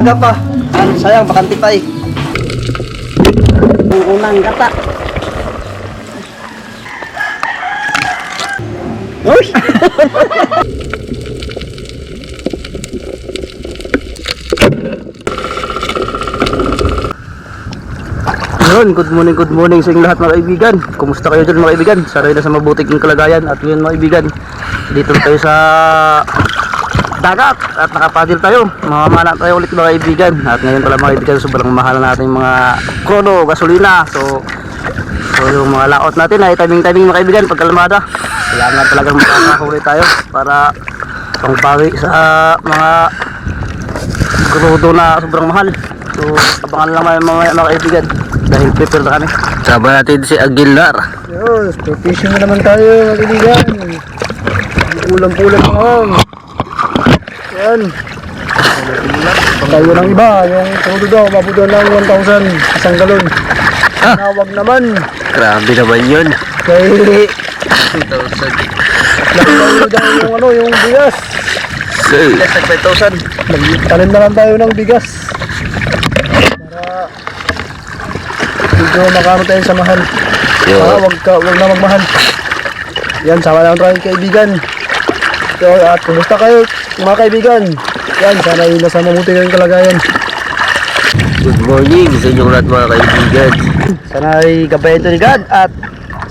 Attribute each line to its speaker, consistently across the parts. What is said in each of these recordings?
Speaker 1: ka pa. Sayang, bakanti pa eh. Ang unang gata. Uy! Yun, good morning sa inyong lahat mga kaibigan. Kumusta kayo dyan mga kaibigan? Saray na sa mabuting kalagayan. At yun mga kaibigan, dito tayo sa dagat at nakapadil tayo. Mamamana tayo ulit mga kaibigan. At ngayon pala mga kaibigan, sobrang mahal na natin yung mga krono, gasolina. So yung mga laot natin ay timing mga kaibigan pagkalamada. Kailangan talagang makakahuli tayo para pangbawi sa mga krono na sobrang mahal. So abangan lang mga kaibigan dahil prepare na kami. Sama natin si Aguilar.
Speaker 2: Yes, fishing na naman tayo mga kaibigan. Ulam-ulam naman. Yan. Tayo ng iba, yung todo daw, mabudo ng 1,000 isang galon. Nawag naman.
Speaker 1: Grabe naman yun.
Speaker 2: Kaya
Speaker 1: 2,000.
Speaker 2: tayo daw yung bigas.
Speaker 1: Less than 5,000.
Speaker 2: Magtanim na lang tayo ng bigas. Para medyo makaroon tayo sa mahal. Wag na magmahal. Yan, sama lang tayo kaibigan. So, at kumusta kayo mga kaibigan? Yan, sana yung nasa mabuti kayong kalagayan.
Speaker 1: Good morning sa inyong lahat mga kaibigan. Sana ay gabayan ito ni God at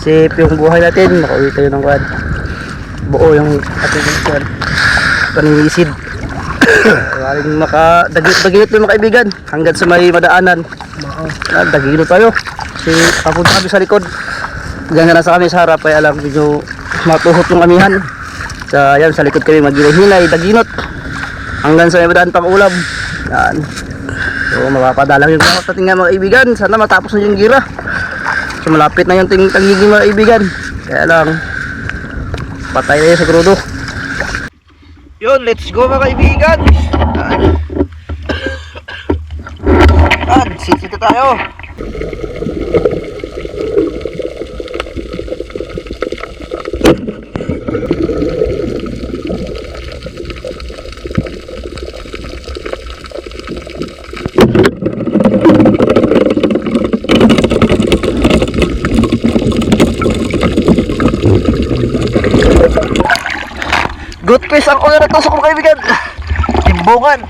Speaker 1: safe yung buhay natin. Makauwi tayo ng God. Buo yung ating paninisid. Maraming makadagit yung mga kaibigan hanggang sa may madaanan. Dagilo tayo. Kasi papunta kami sa likod. Hanggang nasa kami sa harap ay alam medyo matuhot yung amihan. Yan, sa likod kami maghinay, daginot hanggang sa may madaan pang ulam. Yan. So mapapadalang yung lahat natin nga mga kaibigan. Sana matapos na yung gira. So malapit na yung tangiging mga kaibigan. Kaya lang patay na yun sa krudo. Yun, let's go mga kaibigan. Sit tayo. Good fish ang una na tusok mga kaibigan. Timbungan.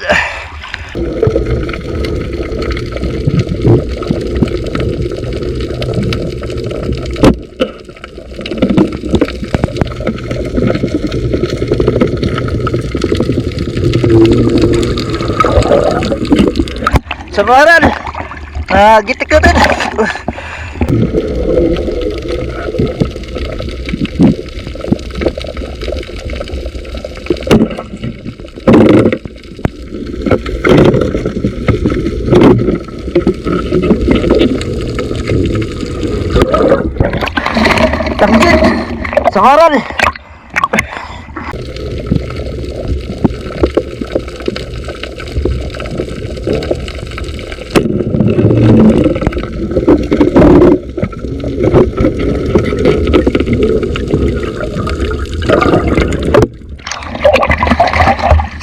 Speaker 1: Samaran. Gitik natin. Tanggit. Samaran.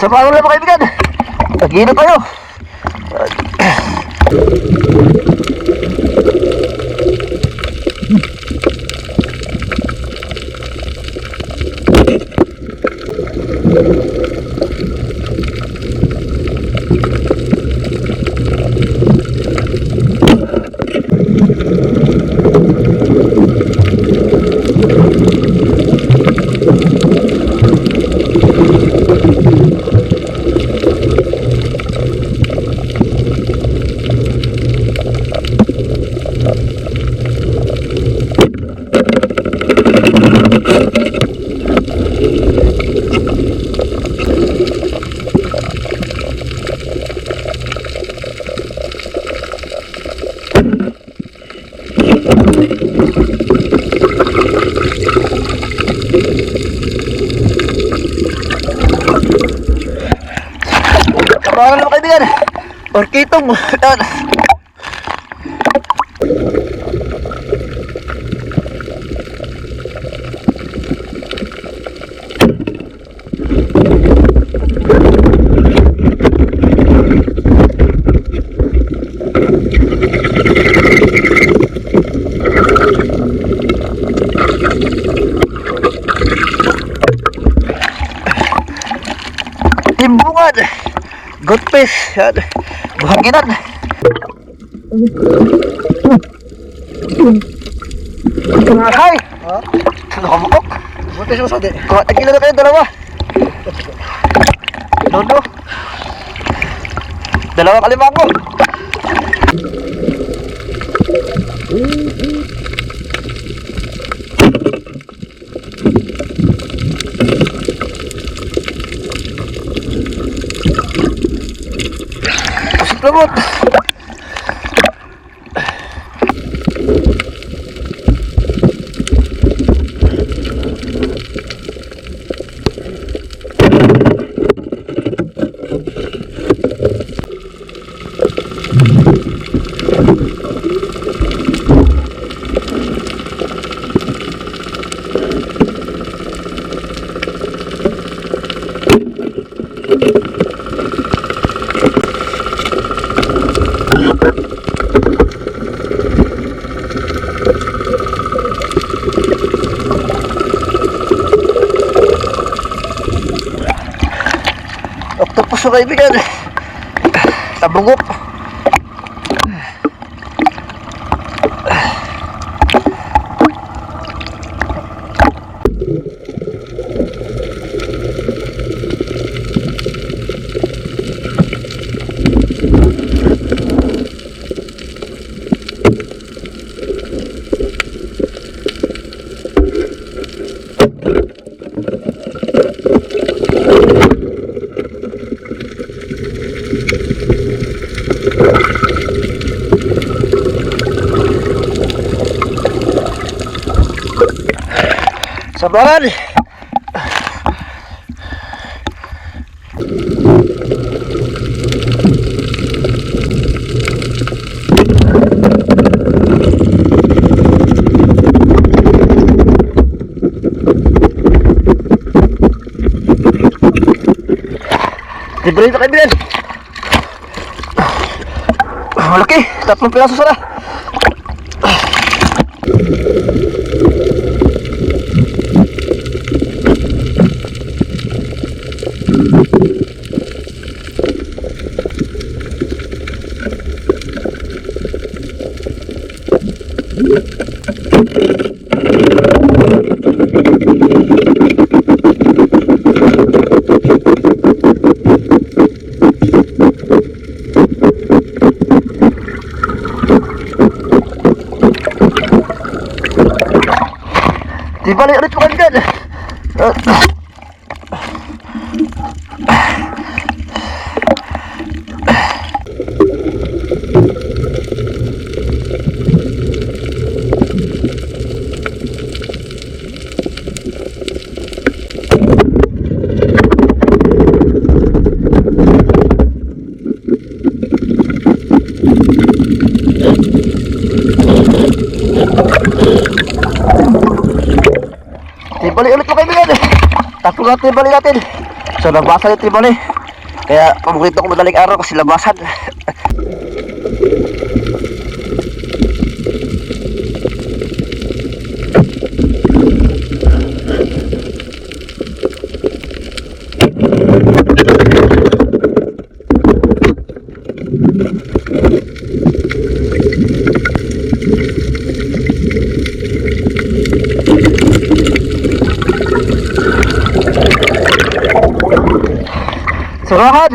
Speaker 1: Samahan lang mga kaibigan. Nagino tayo. Kapangan naman kaibigan. Orkitong. Good fish. Yan. Buhaginan. Hi!
Speaker 2: Ha?
Speaker 1: Nakamukok.
Speaker 2: Buti siya sa di.
Speaker 1: Kuha, tagila na kayo dalawa. Dodo. Dalawa kalimango. Pusip lamot. Octopus na kaibigan. Tabungok. Sabaran. Libre na kaibigan. Malaki, 3 piraso sana. Di balik ulit mo kaibigan. Tibali ulit mo kaibigan. Tatlo na tibali natin. So labasan yung tibali. Kaya paborito ko madaling araw kasi labasan. Surahan!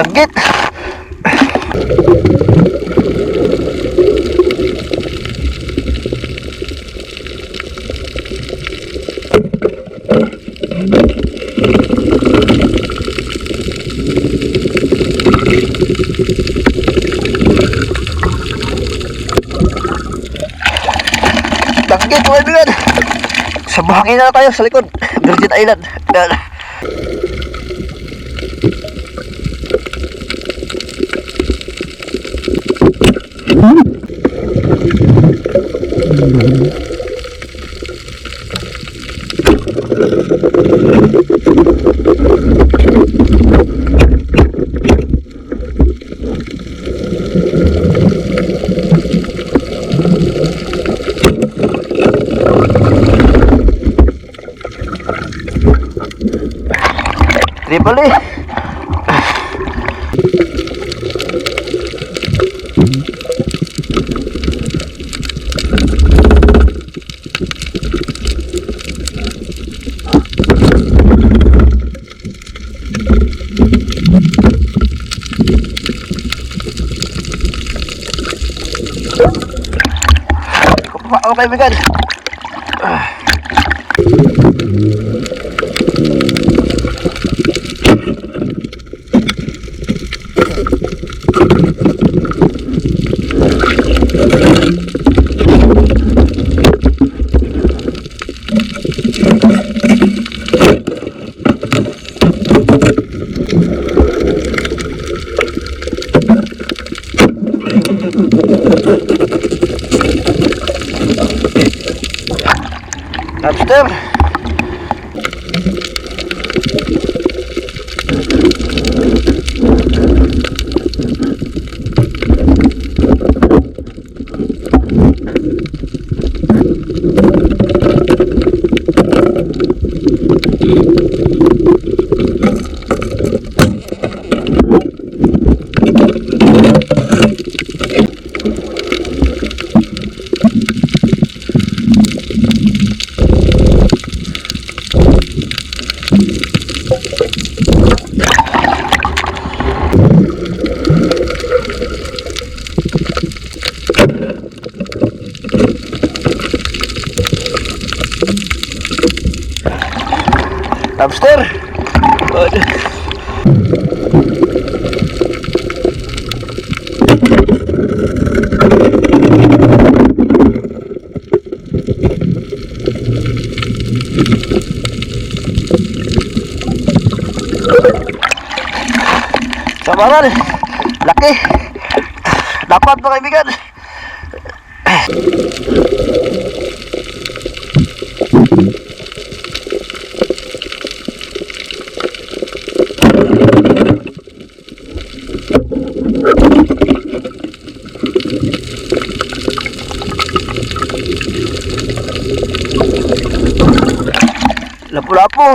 Speaker 1: Tagit! Tagit mga kaibigan! Sa buhangin na tayo sa likod, Virgin Island. Yan. Triple eh. Okay, bigan. Lobster. Lobster. Sabaran. Laki. Dapat mga kaibigan. Lapu-lapu.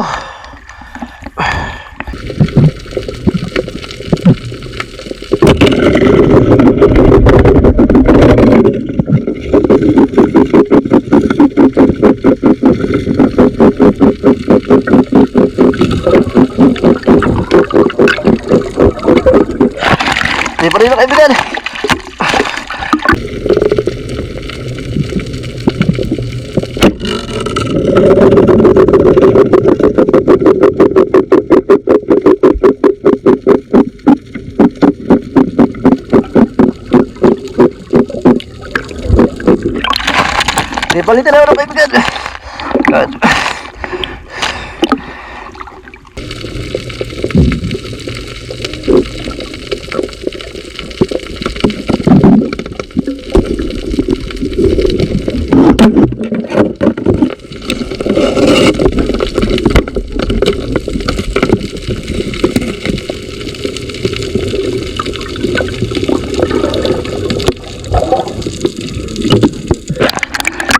Speaker 1: Hindi pa rin na kaibigan. Palitan na ako ng kaibigan.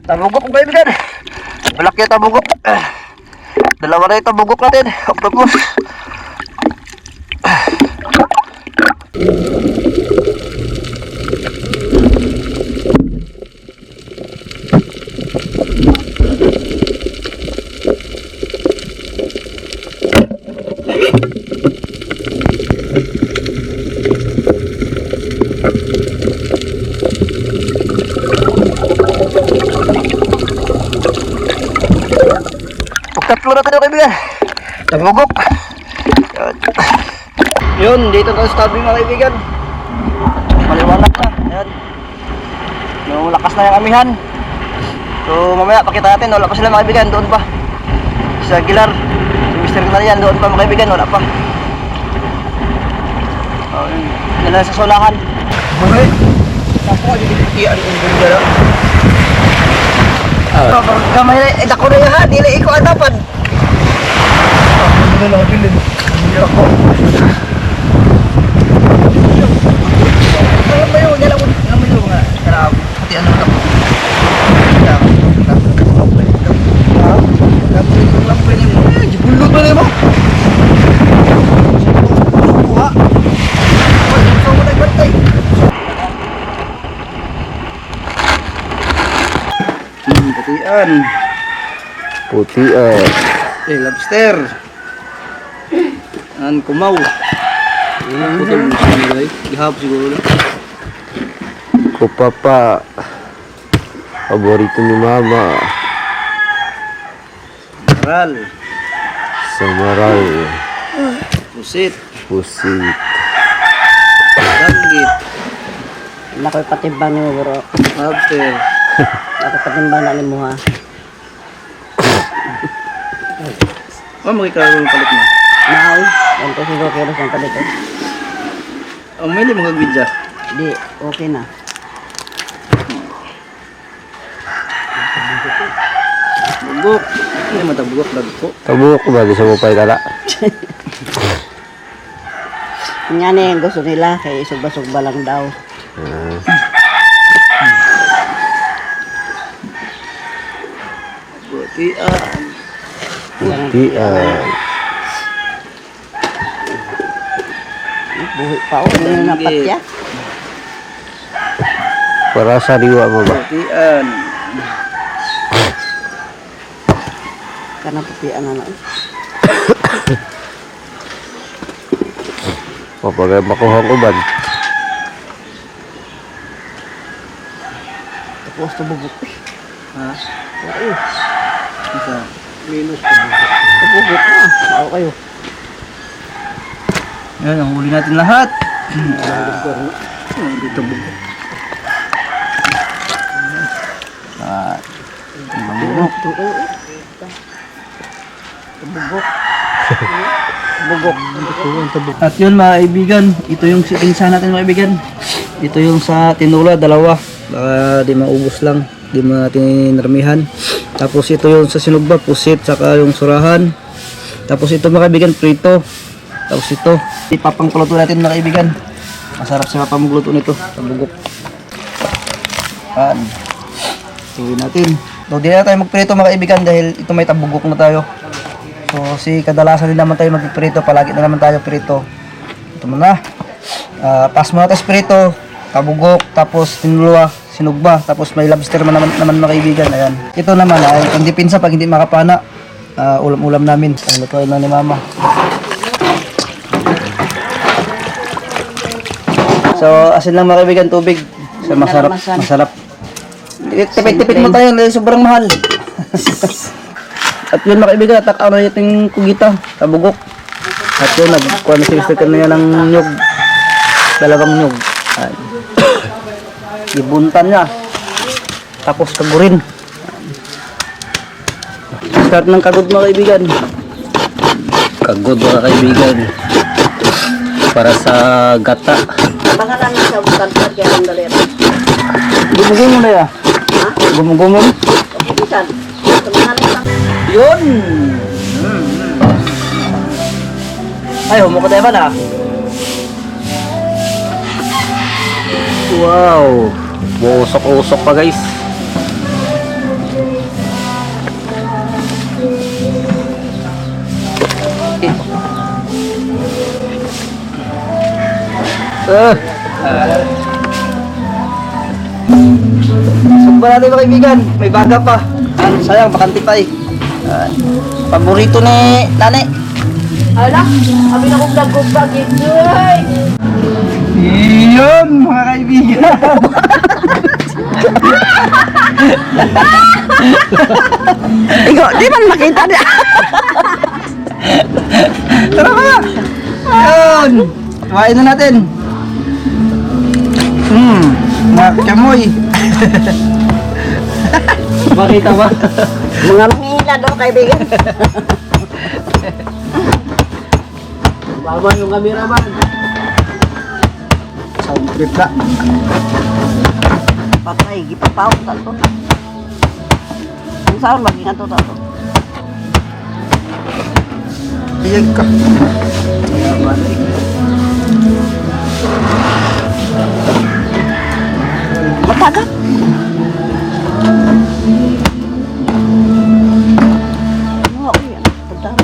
Speaker 1: Tabugok ang kaibigan. Malaki ang tabugok. Dalawa na yung tabugok natin. Octopus. Tatlo na tayo kaibigan. Tabugok. Yun, dito tayo sa tabi mga kaibigan. Maliwanag na. Ayan. No, lakas na yung amihan. So mamaya pakita natin. Wala pa sila mga kaibigan. Doon pa. Sa Aguilar. Si Mr. na yan. Doon pa mga kaibigan. Wala pa. Yan na sa solahan. Okay. Tapos ko dito iyan yung ganda. Kamay na, dako na yan, dili ko adapan.
Speaker 2: Ano na nakapilin? Hindi ako.
Speaker 1: Alam mo yun, alam mo yun mga karab. Pati ano na po. Jibulot ba rin mo? Buha. Gusto mo nagbantay. Putian.
Speaker 3: Putian.
Speaker 1: Lobster. An kumaw. Putol mo siya nilay. Gihap siguro na.
Speaker 3: Kupapa. Paborito ni Mama.
Speaker 1: Maral.
Speaker 3: Samaral.
Speaker 1: Pusit.
Speaker 3: Pusit.
Speaker 1: Danggit.
Speaker 4: Nakoy patimbang ni mo bro.
Speaker 1: Lobster.
Speaker 4: Nakoy patimbang na ni mo ha.
Speaker 1: Makikaro ng palit mo.
Speaker 4: Now, ganito siguro kilos ang palito.
Speaker 1: May mga bidya.
Speaker 4: Di, okay na.
Speaker 1: Bugok. Hindi naman tabugok. Dagko.
Speaker 3: Tabuk ko ba? Di sa mupay tala.
Speaker 4: Nga na yung gusto nila, kaya isugba-sugba lang daw.
Speaker 1: Putian.
Speaker 3: Putian.
Speaker 4: Buhi pa o, ano na patya?
Speaker 3: Para sariwa mo ba?
Speaker 1: Putian.
Speaker 4: Kana putian na lang.
Speaker 3: Kapag makuhang uban.
Speaker 4: Tapos ito bubuk.
Speaker 1: Ha?
Speaker 4: Ay,
Speaker 1: Isa.
Speaker 2: Minus.
Speaker 4: ito bubuk na. Ako kayo.
Speaker 1: Yan, ang huli natin lahat. Dito bugok. Bugok.
Speaker 4: Bubuk. Bubuk.
Speaker 1: At yun mga kaibigan, ito yung sitingsa natin mga kaibigan. Ito yung sa tinula, dalawa. Baka di maubos lang, di natin narmihan. Tapos ito yung sa sinugba, pusit, saka yung surahan. Tapos ito mga kaibigan, prito. Tapos ito, ipapangkuluto natin mga kaibigan. Masarap sa pamugluto nito, sa bugok. Yan. Tuloy natin. So di na tayo magprito mga kaibigan dahil ito may tabugok na tayo. So kadalasan din naman tayo magprito, palagi na naman tayo prito. Ito muna. Pas muna tayo prito, tabugok, tapos tinuluwa, sinugba, tapos may lobster naman mga kaibigan. Ayan. Ito naman ay ang dipinsa pag hindi makapana. Ulam-ulam namin. Ang lutuin na ni Mama. So asin lang mga kaibigan, tubig. So, masarap. Tipid-tipid mo tayo, dahil sobrang mahal. At yun mga kaibigan, takaw na yung kugita, tabugok. At yun, nagkuha na si Mr. Kanaya ng nyug. Dalawang nyug. Ibuntan niya. Tapos kagurin. Start ng kagod mga kaibigan.
Speaker 3: Kagod mga kaibigan. Para sa gata.
Speaker 4: Baka lang sa bukan sa kaya ang dalera.
Speaker 1: Gumugumon na ya.
Speaker 4: Ha?
Speaker 1: Gumugumon.
Speaker 4: Bisan. Tumangan lang.
Speaker 1: Yun! Ay, humukot tayo ba na?
Speaker 3: Wow! Usok-usok pa guys.
Speaker 1: Sumba natin mga kaibigan, may baga pa. Sayang, bakanti pa eh. Paborito ni Nani.
Speaker 4: Ala, abi na kong nagkumbag ito.
Speaker 1: Yun mga kaibigan.
Speaker 4: Ikaw, di man makita niya.
Speaker 1: Tara ba? Yun! Kuhain na natin. Nakamoy. Makita ba?
Speaker 4: Mga mahina daw kaibigan.
Speaker 2: Mama yung cameraman.
Speaker 1: Sound trip na.
Speaker 4: Patay, gipapawag tanto. Saan maging ato to?
Speaker 2: Iyan ka.
Speaker 4: Matagat. Oo, yan. Pagdara.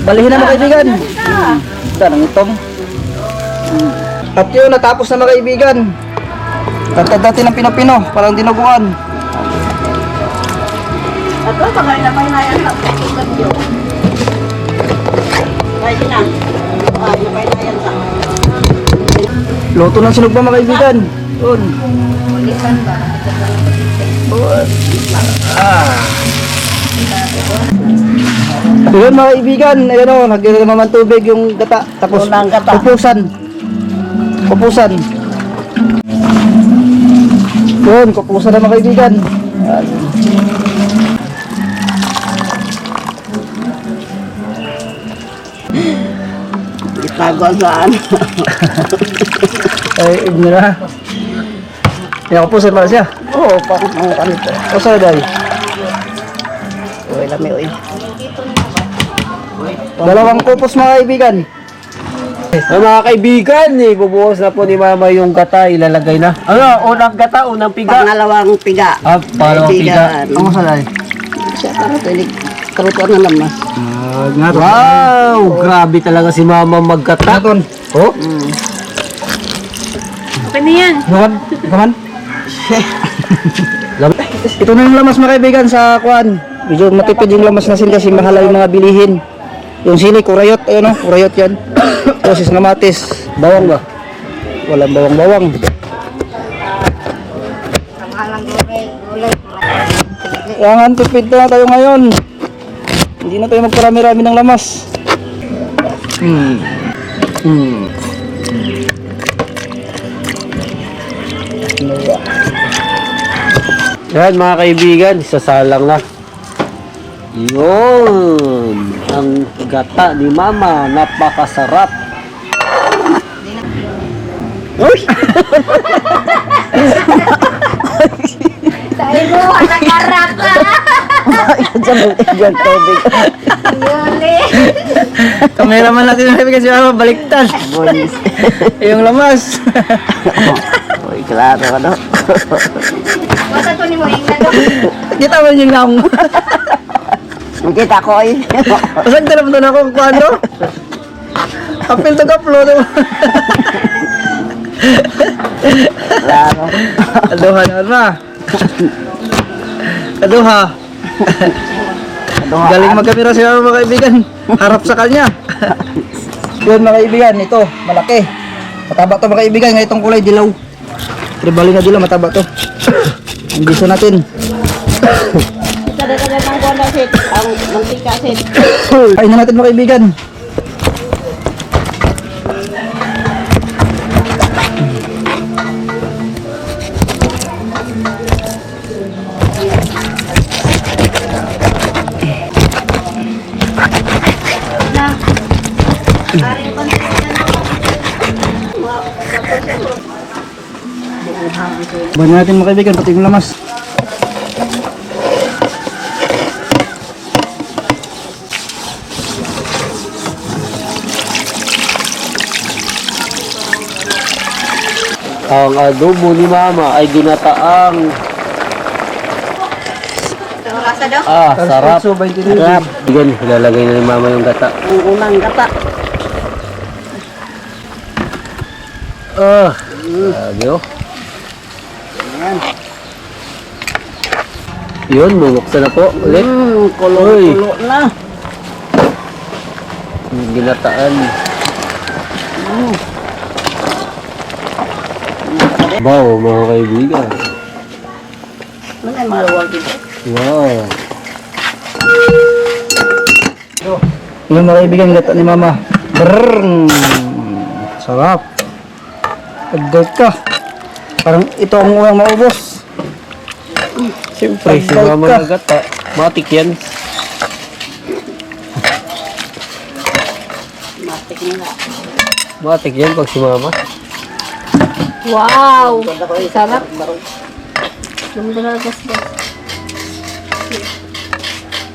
Speaker 2: Balihin na mga kaibigan. Tanang itong. At yun, natapos na mga kaibigan. Tantad natin ng pinapino, parang dinuguan.
Speaker 4: At ito, pagkain na yan. Pwede na. Napay na yan sa.
Speaker 2: Luto ng sunog ba mga kaibigan? Yun. Yun mga kaibigan, ayun o, nagyan naman tubig yung gata. Tapos
Speaker 4: Unang gata.
Speaker 2: Kupusan. Yun, kupusan na mga kaibigan. Yan.
Speaker 4: Itago saan.
Speaker 2: Ay, igno na. Yan, kupusan pala siya.
Speaker 4: Oo, parang ang kanito.
Speaker 2: O sa'yo dahil.
Speaker 4: Uy, lami, uy.
Speaker 2: Dalawang kupos mga kaibigan.
Speaker 3: Mga kaibigan, bubuhos na po ni Mama yung gata, ilalagay na. Ano, unang gata, unang piga.
Speaker 4: Pangalawang piga.
Speaker 3: Pangalawang piga.
Speaker 2: Ang masalay.
Speaker 4: Siya parang tinig. Karutuan na naman.
Speaker 3: Wow, grabe talaga si Mama maggata.
Speaker 2: Naton.
Speaker 3: Oh,
Speaker 4: Okay na yan.
Speaker 2: Gaman. Ito na yung lamas mga kaibigan sa kuan. Medyo matipid yung lamas nasin kasi mahal yung mga bilihin. Yung sili, kurayot. Ayun o, kurayot yan. Dosis na matis. Bawang ba? Walang bawang-bawang. Kailangan tipid na tayo ngayon. Hindi na tayo magparami-rami ng lamas.
Speaker 3: yan mga kaibigan, isasalang na. Yun, ang gata ni Mama, napakasarap.
Speaker 2: Uy!
Speaker 5: Dahil mo, nakarak ka!
Speaker 2: Yan, tubig.
Speaker 5: Yuli!
Speaker 2: Kameraman natin yung kaibigan si Mama, baliktad.
Speaker 4: Bonis.
Speaker 2: Yung lamas.
Speaker 4: Uy, klaro ka no.
Speaker 5: Basta to ni mo, yung nado.
Speaker 2: Kita mo yung lang.
Speaker 4: Nakita ko ay.
Speaker 2: Pasag tanam doon ako kung ano. Apil to kaplo.
Speaker 4: Klaro.
Speaker 2: Aduha na. Aduha. Galing magkamera si Mama mga kaibigan. Harap sa kanya. Yun mga kaibigan, ito, malaki. Mataba to mga kaibigan, nga itong kulay dilaw. Tribali na dilaw, mataba to. Ang biso natin.
Speaker 4: Kada-kada ng kuwan na sit. Ang mantika sit.
Speaker 2: Kain na natin mga kaibigan. Banyan natin mga kaibigan, pati yung lamas.
Speaker 3: Ang adobo ni Mama ay ginataang
Speaker 5: Rasa daw?
Speaker 3: sarap.
Speaker 2: So, 20
Speaker 3: Sarap. Bigan, ilalagay na ni Mama yung gata.
Speaker 4: Ang unang gata.
Speaker 3: Grabe oh.
Speaker 4: Ayan.
Speaker 3: Yun, bubuksan na po ulit.
Speaker 4: Kulo-kulo na.
Speaker 3: Yung ginataan. Wow, mga kaibigan.
Speaker 4: Ano yung mga luwag dito?
Speaker 3: Wow.
Speaker 2: Yung mga kaibigan, gata ni Mama. Brrrr. Sarap. Agad ka. Parang ito ang unang maubos.
Speaker 3: Siyempre, si mama ng gata. Matik yan.
Speaker 4: Matik nila.
Speaker 3: Matik yan pag si mama.
Speaker 5: Wow! Sarap. Ganda na gasgas.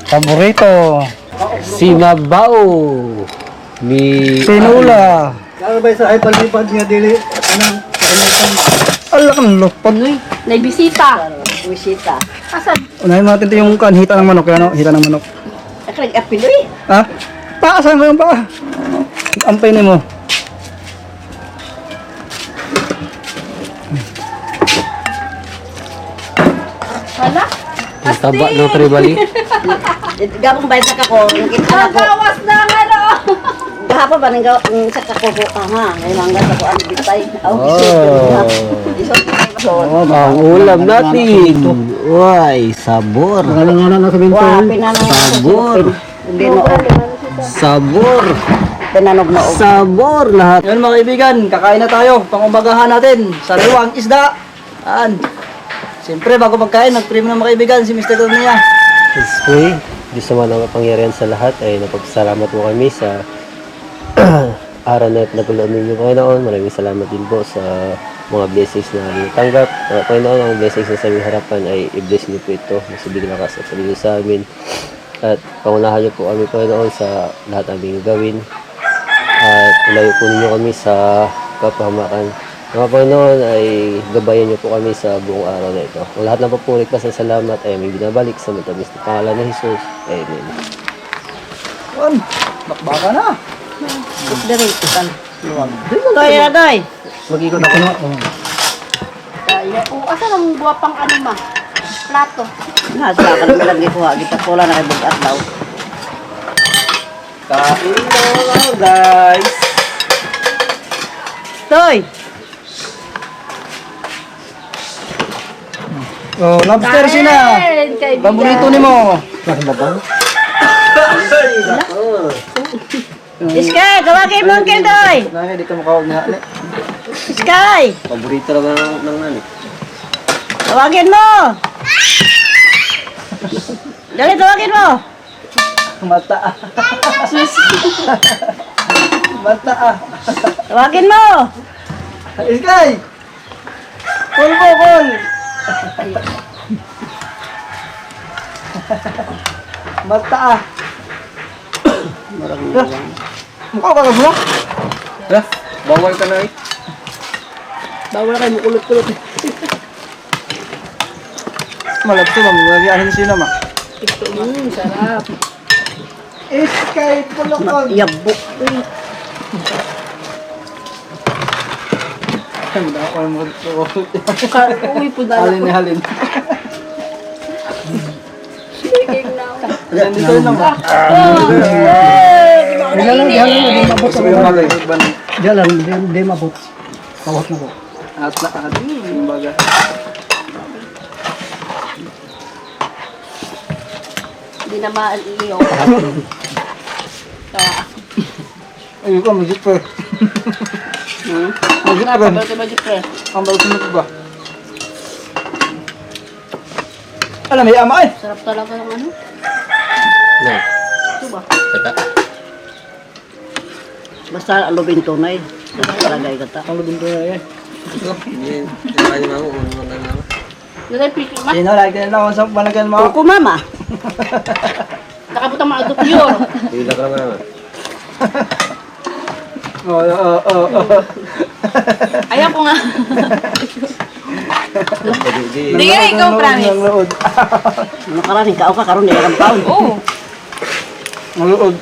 Speaker 2: Paborito.
Speaker 3: Sinabaw. Ni...
Speaker 2: Pinula. Kaya ba sa ay palipad nga dili? Anong kalimutan? Ala kang lupad.
Speaker 5: May bisita.
Speaker 4: Wisita.
Speaker 5: Asan?
Speaker 2: Unahin natin ito yung hita ng manok. Yan, hita ng manok.
Speaker 4: Nakalig apilo eh.
Speaker 2: Ha? Paasan ko yung paa. Ampay ni mo.
Speaker 5: Hala?
Speaker 3: Ang taba ng tribali.
Speaker 4: Gabong bayad sa kako. Nakita na ko.
Speaker 5: Gawas na ang ano!
Speaker 4: Gahapon ba nang sa kako ko? Aha, may mangga sa ko ang bitay.
Speaker 3: Oh. Ang ulam natin. Uy, sabor.
Speaker 2: Ngalan na sabihin
Speaker 4: Wah, pinanong.
Speaker 3: Sabor.
Speaker 4: Hindi no.
Speaker 3: Sabor.
Speaker 4: Pinanog na.
Speaker 3: Sabor lahat.
Speaker 2: Ngayon mga kaibigan, kakain na tayo. Pangumagahan natin. Sariwang isda. Yan. Siyempre, bago magkain, nag-prime na mga kaibigan si Mr. Cornea.
Speaker 3: Uy, Diyos naman ang kapangyarihan sa lahat ay napagsalamat mo kami sa araw na nagulong ninyo, Panginoon. Maraming salamat din po sa mga blessings na natanggap. Panginoon, ang blessings na sa aming harapan ay i-bless niyo po ito. Masibig lakas at sarili sa amin. At pangunahan niyo po kami, Panginoon, sa lahat ng aming gawin. At ilayo po ninyo kami sa kapahamakan. Mga Panginoon, ay gabayan niyo po kami sa buong araw na ito. Ang lahat ng papuri ka sa salamat ay aming binabalik sa matamis na pangalan ni Jesus. Amen.
Speaker 2: Juan, bakbaka na.
Speaker 4: Dari ikan. Toy na toy.
Speaker 2: Mag-ikot ako na.
Speaker 5: Asan ang guwapang ano ma? Plato.
Speaker 4: Nasa ka naman lagi kuha. Kita pula na kay bugat daw.
Speaker 3: Kain na guys!
Speaker 4: Toy.
Speaker 2: Oh, lobster sina. Paborito ni mo.
Speaker 4: Sky, tawagin mo ang Toy.
Speaker 2: Nangya, di ka makawag na.
Speaker 4: Sky,
Speaker 3: Paborito lang ng nani.
Speaker 4: tawagin mo. Dali, tawagin mo.
Speaker 2: Mata. Mata.
Speaker 4: Tawagin mo.
Speaker 2: Sky! Call mo, call! Mata. Mukha ka mo?
Speaker 3: Bawal ka na eh.
Speaker 2: Bawal kayo, mukulot-kulot. Malapso, mamagayahin siya naman.
Speaker 5: Sarap.
Speaker 2: Sky, pulokon.
Speaker 4: Yabo.
Speaker 2: Ang dako yung
Speaker 5: Uy, pudala
Speaker 2: halin
Speaker 5: ko.
Speaker 2: ni halin.
Speaker 5: Speaking now.
Speaker 2: Nandito yun naman.
Speaker 5: Mainit.
Speaker 2: Diyan lang, di mabot. Tawat na ko. At yung baga.
Speaker 5: Hindi na maaliyo.
Speaker 2: Ayun ko, magit pa. Magit pa. Ang bago sunod ba? Alam, may ama eh.
Speaker 5: Sarap talaga ng ano.
Speaker 3: Na.
Speaker 5: Ito ba?
Speaker 3: Kata.
Speaker 4: Basta alubin tunay. Talagay kata.
Speaker 2: Ang lubin ko na yan.
Speaker 3: Hindi. Hindi mo unang lang.
Speaker 5: Nalay picture ma.
Speaker 2: Sino, like na lang sa panagal mo.
Speaker 4: Kuko mama.
Speaker 5: Nakabutang mga dupyo.
Speaker 3: Hila ka naman.
Speaker 5: Ayaw ko nga.
Speaker 3: Hindi.
Speaker 5: Hindi nga ikaw promise.
Speaker 2: Ang lood.
Speaker 4: Ano karaning kao ka karon di ang paon.
Speaker 5: Oo.
Speaker 2: Ang lood.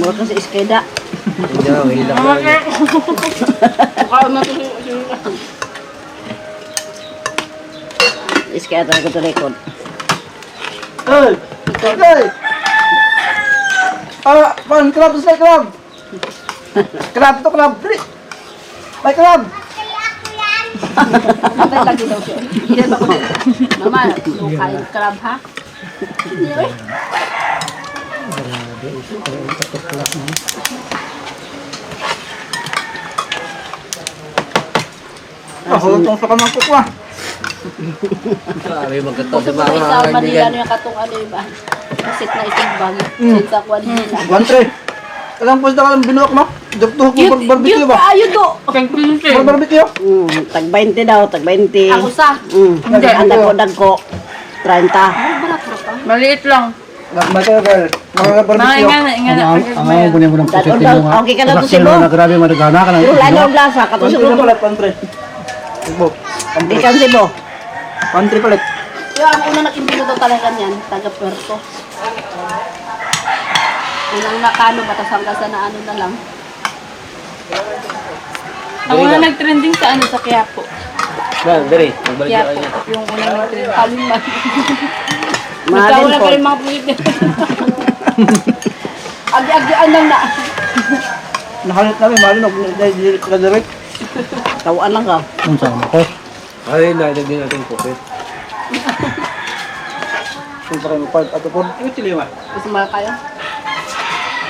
Speaker 4: Mura ka sa iskeda.
Speaker 3: Hindi ako, hila ka naman.
Speaker 5: Mukha na ito.
Speaker 4: Iskeda ko to record.
Speaker 2: Hey! Hey! Pan, crab, say crab! Crab to crab! Dali! May crab!
Speaker 5: Patay lagi daw siya. Yan ako. Mama, kain crab ha? Hindi eh.
Speaker 2: Hulutong sa kamang kukwa.
Speaker 3: Grabe magkataw sa
Speaker 5: Kung
Speaker 3: mga
Speaker 5: sa Manila
Speaker 3: kaibigan.
Speaker 5: yung katong ano yung ba? Kasit na itigbang. Sinsa ko ano nila.
Speaker 2: 1-3. Alam po sa kalang binuok mo? Dukto ko barbecue ba?
Speaker 5: Ayo do.
Speaker 2: Barbecue?
Speaker 4: Tag 20 daw, tag 20.
Speaker 5: Ako sa.
Speaker 4: Hindi, ang dagko 30.
Speaker 5: Maliit lang.
Speaker 2: Matagal. Mga barbecue.
Speaker 1: Ang kunin mo ng pusit mo nga.
Speaker 4: Okay ka na to si
Speaker 1: Sino
Speaker 4: Bo.
Speaker 1: na grabe madagana ka na.
Speaker 4: Yung lalo ang lasa, kato
Speaker 2: 1-3
Speaker 4: siguro.
Speaker 2: na palit, 1-3. Ibo.
Speaker 4: Ikan si Bo.
Speaker 2: 1-3 palit.
Speaker 5: Yung ang una nag-imbito daw talaga niyan, taga Puerto. Unang nakano, batas hanggang sa na ano na lang.
Speaker 6: Ang una nag-trending sa ano sa Quiapo.
Speaker 3: Dali, magbalik ka
Speaker 6: Quiapo.
Speaker 3: niya.
Speaker 6: Yung unang nag-trending.
Speaker 5: Kaliman.
Speaker 4: Mahalin
Speaker 5: Nagkawala
Speaker 4: po.
Speaker 5: ka rin mga pulit. Agi-agian lang na.
Speaker 2: Nakalit namin, malinog. Direct.
Speaker 4: Tawaan lang ka.
Speaker 1: Kung saan ako.
Speaker 3: Ay, nalagyan natin po.
Speaker 2: Kung sa kayo magpalit ato po. Ito sila yung
Speaker 5: Gusto mga kayo?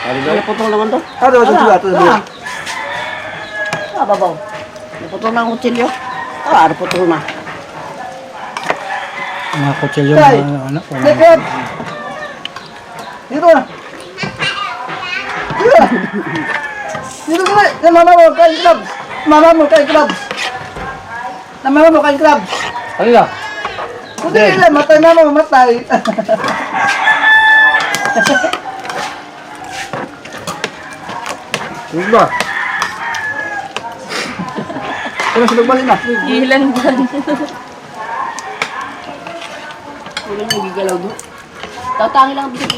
Speaker 4: Ano putong naman to?
Speaker 2: Ato ba sa ato ba?
Speaker 4: Babaw. Naputol na ang kutsilyo. Ano putol na?
Speaker 1: Mga kutsilyo
Speaker 2: Tay!
Speaker 1: ano.
Speaker 2: Second! Dito na! Dito na! Dito na! Yan, mama mo, kain clubs! Mama mo, kain clubs! Na mama mo, kain clubs!
Speaker 3: Ano na?
Speaker 2: Kundi nila, matay mama mo, matay!
Speaker 3: Ano ba?
Speaker 2: Kaya sila balik na.
Speaker 6: Ilan dyan.
Speaker 5: Wala nang gigalaw do. Tatangin lang dito.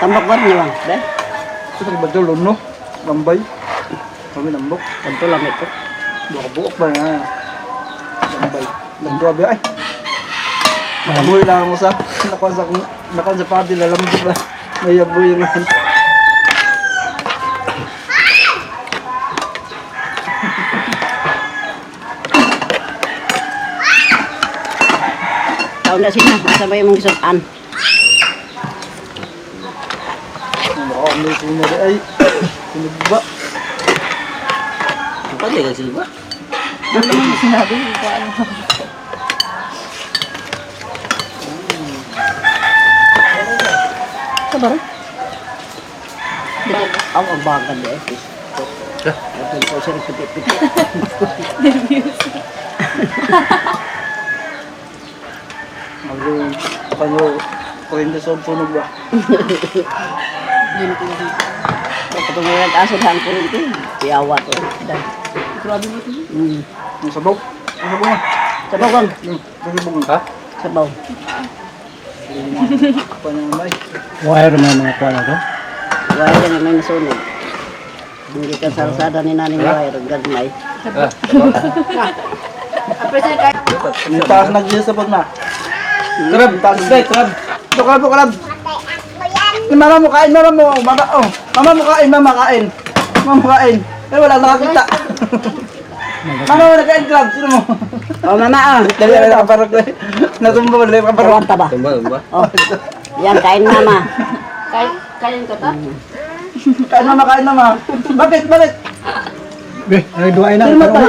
Speaker 4: Tambak ba niyo bang? Be?
Speaker 2: Ito sa iba dyan, no? Lambay. Kami lambok.
Speaker 4: Tanto lang ito.
Speaker 2: Baka buok ba nga? Lambay. Lambay abi ay. Makabuhi lang ako sa nakuha sa pati na lambok na. May yabuhi nga.
Speaker 4: Taon na sila. Masa ba yung mga isutan?
Speaker 2: Baka may kumari ay. Sinagba.
Speaker 3: Pwede ka silba?
Speaker 6: Sinabi ko pa ano.
Speaker 4: Sabar. Ang abagan di epis. Ito po siya piti-piti.
Speaker 2: Kanyo, kuwente sa sunog ba?
Speaker 4: Katong may nag-asod hang kurinti. Siyawa to.
Speaker 5: Grabe mo ito.
Speaker 2: Ang sabaw. Ang sabaw nga.
Speaker 4: Sabaw bang?
Speaker 2: Ang sabaw nga.
Speaker 4: Sabaw.
Speaker 2: Panamay.
Speaker 1: Wire na mga kuha na to.
Speaker 4: Wire yan may nasunog. Hindi ka sarsada ni naning wire. Gagmay.
Speaker 5: Present kayo.
Speaker 2: Ang taas nag-yes sa na. Krab, taas guys, krab. Ito krab, krab. Mama mo kain, mama mo. Mama mo kain, mama kain. Mama mo kain. Pero wala nakakita. Mama mo nakain krab, sino mo?
Speaker 4: Oh, mama,
Speaker 2: Dali na nakaparag ko eh. Natumba ko, dali nakaparag.
Speaker 4: Kawanta ba?
Speaker 3: Tumba, tumba.
Speaker 4: Oh. Yan, kain mama.
Speaker 5: Kain ka ta?
Speaker 2: Kain mama, kain mama. Bakit, bakit?
Speaker 1: Be, ay duwain na.
Speaker 4: Sino mo pa?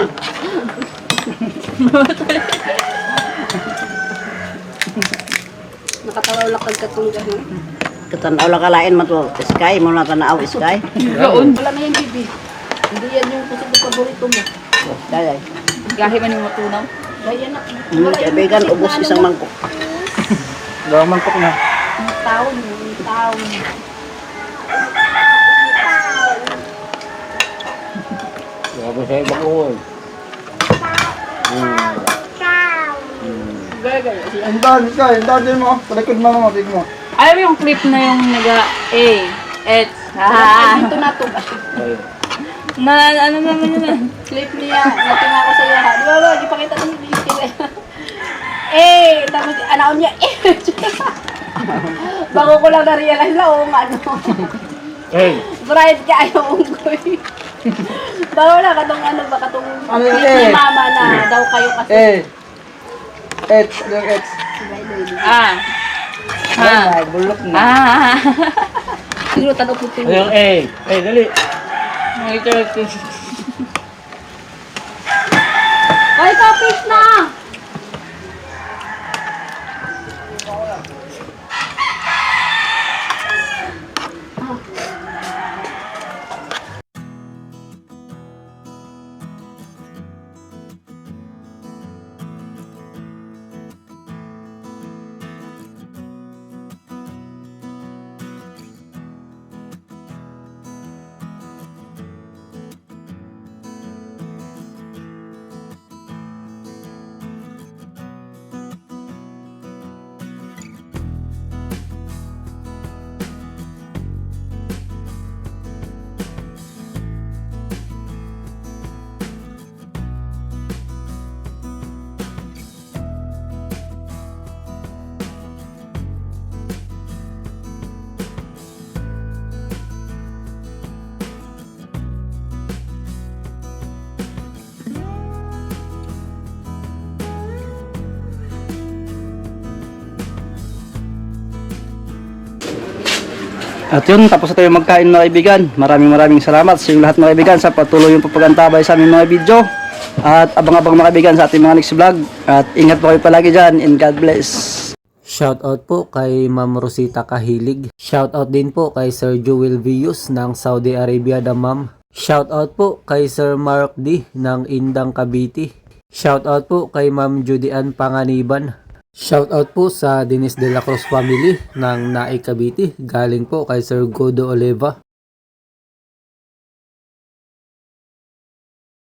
Speaker 5: Nakatawa lang kagkatong gano'n.
Speaker 4: Katanaw lang kalain mo to. Sky, mo na tanaw, Sky.
Speaker 5: Wala na yan, bibi. Hindi yan yung kasi paborito mo.
Speaker 4: Kaya.
Speaker 6: Gahi man yung matunaw.
Speaker 5: Kaya na.
Speaker 4: Kaibigan, ubos isang mangkok.
Speaker 2: Gaman po na.
Speaker 5: Taon.
Speaker 3: Grabe sa ibang uwan.
Speaker 5: Gagay.
Speaker 2: Ang dami mo. Talikod mama mo, tignan mo.
Speaker 6: Ayaw mo yung clip na yung naga-A, H,
Speaker 5: Dito na to.
Speaker 6: na ano naman yun
Speaker 5: Clip niya. Natinga ko sa iya. Di ba ba? Ipakita ko yung video. Eh, tapos anaon niya. Bago ko lang na-realize na, oo nga, ano.
Speaker 3: Hey!
Speaker 5: Bright ka ayaw unggoy. Bago na, katong ano ba, katong
Speaker 2: Ano
Speaker 5: clip
Speaker 2: yun,
Speaker 5: ni
Speaker 2: eh?
Speaker 5: mama na daw kayo kasi.
Speaker 2: H, yung H.
Speaker 6: Ah.
Speaker 2: Ay, bulok na.
Speaker 6: Ah.
Speaker 5: Siguro tanong ko
Speaker 3: Ano yung A? Hey, dali!
Speaker 6: Wait, Ay, kapit na!
Speaker 1: At yun, tapos na tayo magkain mga kaibigan. Maraming salamat sa inyong lahat mga kaibigan sa patuloy yung papagantabay sa aming mga video. At abang-abang mga kaibigan sa ating mga next vlog. At ingat po kayo palagi dyan, and God bless.
Speaker 3: Shoutout po kay Ma'am Rosita Kahilig. Shoutout din po kay Sir Joel Vius ng Saudi Arabia Damam. Shoutout po kay Sir Mark D ng Indang Cavite. Shoutout po kay Ma'am Judy Ann Panganiban. Shoutout po sa Dennis De La Cruz family ng Naik Cavite. Galing po kay Sir Godo Oliva.